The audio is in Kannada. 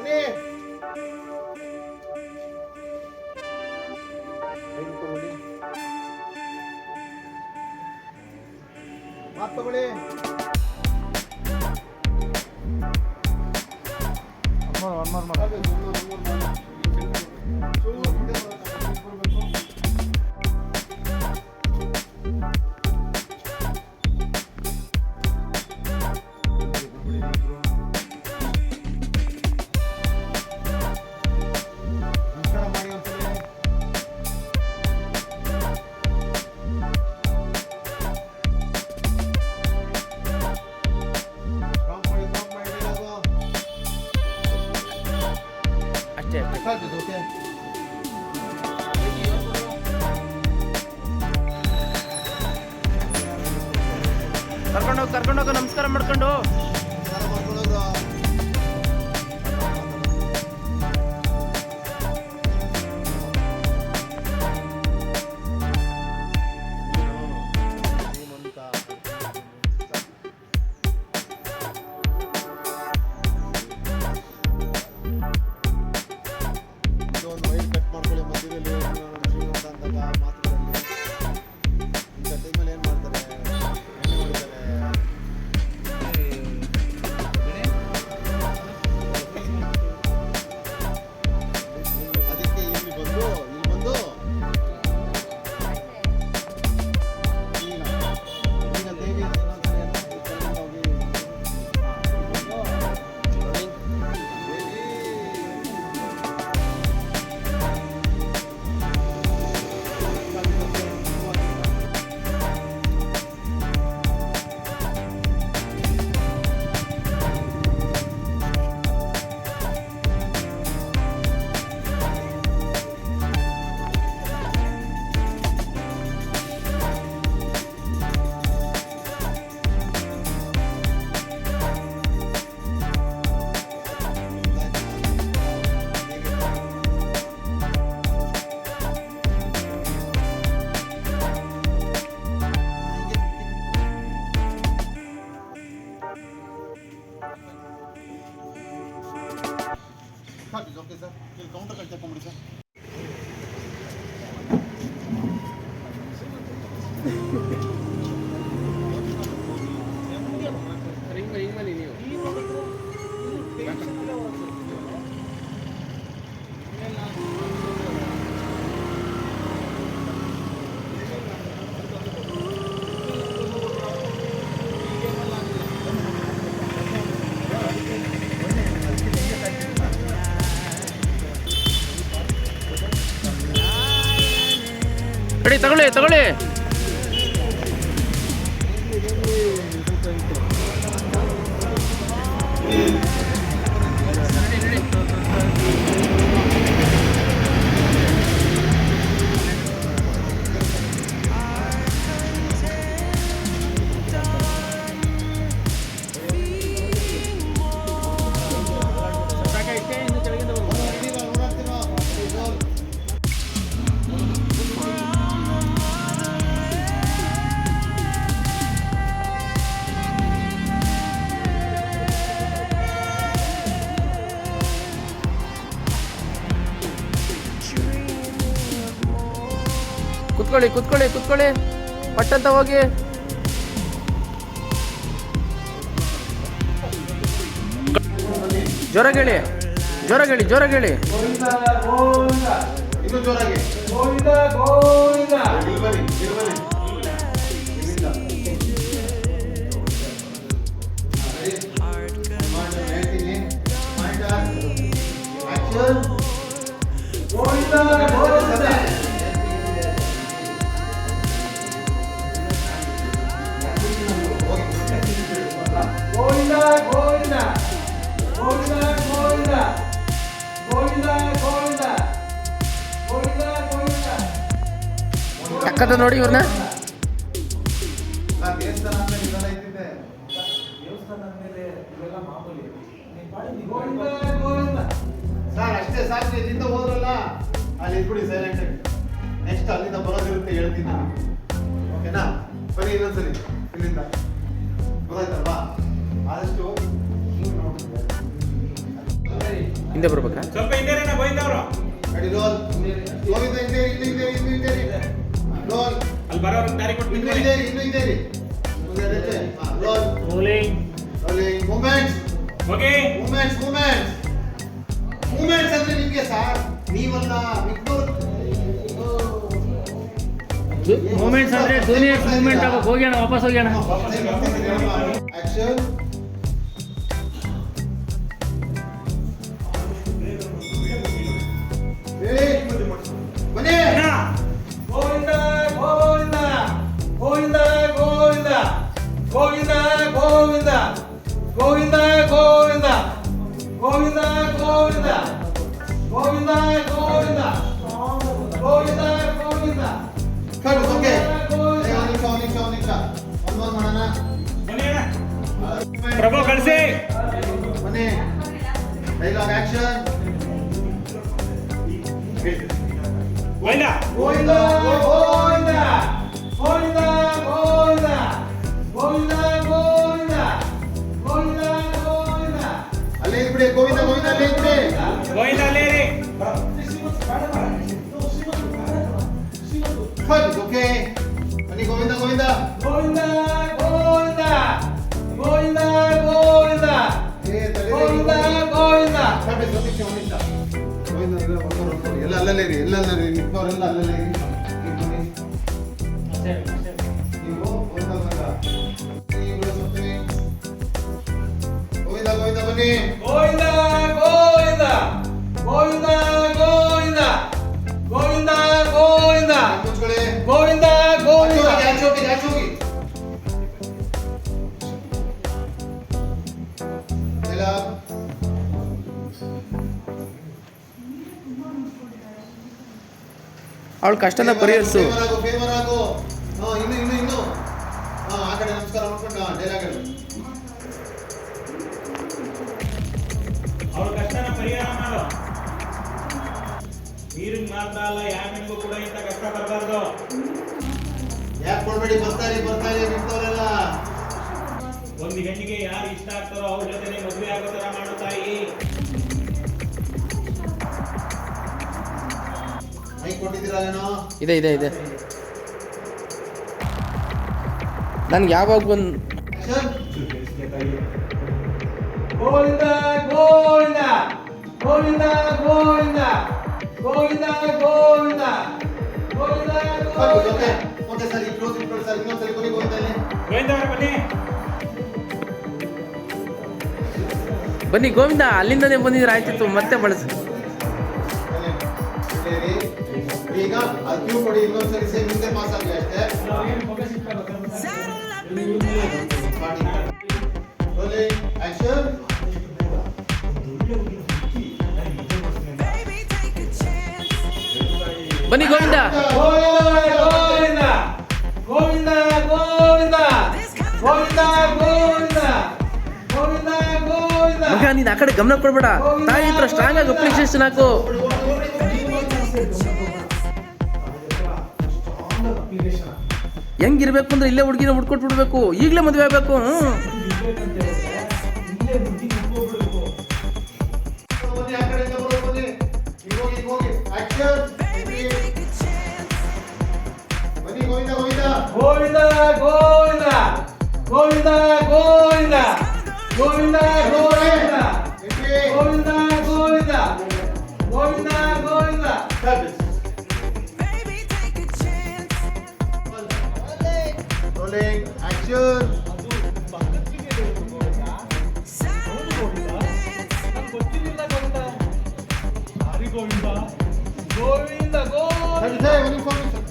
ಬನ್ನಿ. ಮಾತು ತಗೊಳ್ಳಿ. ಕರ್ಕೊಂಡೋಗ ನಮಸ್ಕಾರ ಮಾಡ್ಕೊಂಡು ಒಂದು ವೈರ್ ಕಟ್ ಮಾಡ್ಕೊಳ್ಳಿ. ಮಧ್ಯದಲ್ಲಿ ಶ್ರೀಮಂತ ಅಂತ ಮಾತುಗಳಲ್ಲಿ ಇಂಥ ಟೈಮಲ್ಲಿ ಏನು ಮಾಡ್ತಾರೆ, ಎಣ್ಣೆ ಹೊಡಿತಾರೆ. ಅದಕ್ಕೆ ಇಲ್ಲಿ ಬಂದು ಈಗ ದೇವಿ ಓಕೆ ಸರ್, ಇಲ್ಲಿ ಕೌಂಟರ್ ಕಟ್ಟಿ ತಗೊಂಬಿಡಿ ಸರ್. ತಗೊಳ್ಳಿ ಕುತ್ಕೊಳ್ಳಿ ಪಟ್ಟಂತ ಹೋಗಿ. ಜೋರಾಗೇಳಿ ಇನ್ನೂ ಜೋರಾಗಿ. ಟಕ್ಕದ ನೋಡಿ ಇವ್ರನ್ನ. ಸರ್ ಅಷ್ಟೇ ಸಾಕು, ಇಲ್ಲಿಂದ ಹೋದ್ರಲ್ಲ ಅಲ್ಲಿ ಇದ್ಬಿಡಿ ಸೈಲೆಂಟ್ ಆಗಿ. ನೆಕ್ಸ್ಟ್ ಅಲ್ಲಿಂದ ಬರೋದಿರುತ್ತೆ ಹೇಳ್ತೀನಿ ನಾನು, ಓಕೆನಾ? ಬನ್ನಿ ಇನ್ನೊಂದ್ಸಲಿ ಇಲ್ಲಿಂದ, ಗೊತ್ತಾಯ್ತಲ್ವಾ? ಆದಷ್ಟು ಹಿಂದೆ ಬರ್ಬೇಕಾ? ಸ್ವಲ್ಪ ಹಿಂದೆನ ಗೋವಿಂದವರು ರೆಡಿ ರೋಲ್. ಗೋವಿಂದ ಹಿಂದೆ ರೋಲ್. ಅಲ್ಲಿ ಬರೋರು ದಾರಿ ಕೊಟ್ಟು ಇನ್ನು ನಿಂತ್ಕೊಳ್ಳಿ. ಹಿಂದೆ roll. Rolling rolling movements okay movements ಅಂದ್ರೆ ನಿಮ್ಗೆ ಸರ್ ನೀವಲ್ಲ ಮಿಕ್ಕವ್ರು ಮೂಮೆಂಟ್ಸ್ ಅಂದ್ರೆ ಜೂನಿಯರ್ಸ್ ಮೂಮೆಂಟ್ ಆಗಕ್ಕೆ ಹೋಗ್ಯಾಣ ವಾಪಸ್ ಹೋಗ್ಯಾಣ. ಆಕ್ಷನ್. ಬನ್ನಿ. Govinda Govinda Govinda Govinda Govinda Govinda Govinda Govinda Govinda Govinda Govinda Govinda Govinda Govinda cut okay. ನಿಮಿಷ ಒಂದೊಂದು ಮಾಡೋಣ. ಪ್ರಭು ಕಳಿಸಿ. ಬನ್ನಿ. Dialogue action. ಗೋವಿಂದ ಗೋವಿಂದ ಗೋವಿಂದ ಗೋವಿಂದ ಗೋವಿಂದ ಗೋವಿಂದ ಗೋವಿಂದ ಗೋವಿಂದ ಗೋವಿಂದ ಅಲ್ಲೇ ಇದ್ಬಿಡಿ. ಗೋವಿಂದ ಅಲ್ಲೇ ಇದ್ಬಿಡಿ. ಗೋವಿಂದ ಅಲ್ಲೇ ರೀ. Cut okay. ಬನ್ನಿ ಗೋವಿಂದ ಗೋವಿಂದ ಗೋವಿಂದ ಗೋವಿಂದ ಗೋವಿಂದ ಗೋವಿಂದ ಗೋವಿಂದ ಎಲ್ಲ ಅಲ್ಲೇ ರೀ ನಿಂತವರೆಲ್ಲ ಅಲ್ಲೇ ರೀ. ನೀವು ಗೋವಿಂದ ಬನ್ನಿ. ಗೋವಿಂದ ಗೋವಿಂದ ಗೋವಿಂದ ಗೋವಿಂದ ಗೋವಿಂದ ಗೋವಿಂದ ಮುಚ್ಕೊಳ್ಳಿ. ಗೋವಿಂದ ಗೋವಿಂದ ಆಚೆ ಹೋಗಿ. ಡೈಲಾಗ್. ಅವಳ ಕಷ್ಟನ ಪರಿಹರಿಸು. ಫೇವರ್ ಆಗು. ಇನ್ನು ಆ ಕಡೆ ನಮಸ್ಕಾರ ಮಾಡ್ಕೊಂಡು ಡೈಲಾಗ್ ಹೇಳು. ಅವ್ರ ಕಷ್ಟನ ಪರಿಹಾರ ಮಾಡು. ನೀರಿನ ಮಾತ್ರ ಅಲ್ಲ, ಯಾರಿಗೂ ಕೂಡ ಇಂಥ ಕಷ್ಟ ಬರಬಾರ್ದು. ಯಾಕೆ ಕೊಡ್ಬೇಡಿ, ಬರ್ತಾರೆ ನಿಂತವರೆಲ್ಲ. ಒಂದು ಹೆಣ್ಣಿಗೆ ಯಾರು ಇಷ್ಟ ಆಗ್ತಾರೋ ಅವ್ರ ಜೊತೆ ಮದುವೆ ಆಗೋ ತರ ಮಾಡೋ ತಾಯಿ. ಮೈಕ್ ಕೊಟ್ಟಿದ್ದೀರೇನೋ? ಇದೆ ನನ್ಗೆ ಯಾವಾಗ ಬಂದು action. Govinda Govinda Govinda Govinda Govinda Govinda Govinda okay sir. Close ಇಟ್ಕೊಳ್ಳಿ ಸರ್. ಇನ್ನೊಂದ್ಸರಿ ಬನ್ನಿ ಗೋವಿಂದ ಅಲ್ಲಿ. ಗೋವಿಂದ ಅವರ ಬನ್ನಿ ಗೋವಿಂದ, ಅಲ್ಲಿಂದನೇ ಬಂದಿದ್ರೆ ಆಯ್ತಿತ್ತು, ಮತ್ತೆ ಬಳಸಿ. ಈಗ ಅದು ಕ್ಯೂ ಕೊಡಿ. ಇನ್ನೊಂದ್ಸರಿ ಸೇಮ್ ಹಿಂದೆ ಪಾಸ್ ಆಗಲಿ ಅಷ್ಟೇ. ಆಕ್ಷನ್. ಬನ್ನಿ ಗೋವಿಂದ. ಗೋವಿಂದ ಗೋವಿಂದ ಗೋವಿಂದ ಗೋವಿಂದ ಗೋವಿಂದ ಗೋವಿಂದ ಗೋವಿಂದ. ಮಗ ನೀನ್ ಆ ಕಡೆ ಗಮನ ಕೊಡ್ಬೇಡ, ತಾಯಿ ಹತ್ರ ಸ್ಟ್ರಾಂಗ್ ಆಗಿ ಅಪ್ರಿಸಿಯೇಷನ್ ಹಾಕು. ಹೆಂಗಿರ್ಬೇಕು ಅಂದ್ರೆ ಇಲ್ಲೇ ಹುಡುಗಿನ ಹುಡ್ಕೊಟ್ಬಿಡ್ಬೇಕು, ಈಗಲೇ ಮದುವೆ ಆಗ್ಬೇಕು. ಬನ್ನಿ ಆ ಕಡೆಯಿಂದ ಬರೋದು ಬನ್ನಿ. ಈಗ ಹೋಗಿ. ಆಕ್ಷನ್. ಬನ್ನಿ ಗೋವಿಂದ ಗೋವಿಂದ ಗೋವಿಂದ ಗೋವಿಂದ ಗೋವಿಂದ ಗೋವಿಂದ ಗೋವಿಂದ ಗೋವಿಂದ ಗೋವಿಂದ ಗೋವಿಂದ ಗೋವಿಂದ. Rolling action. ಗೋವಿಂದ ಗೋವಿಂದ ಸರಿ, ಒಂದು ನಿಮಿಷ.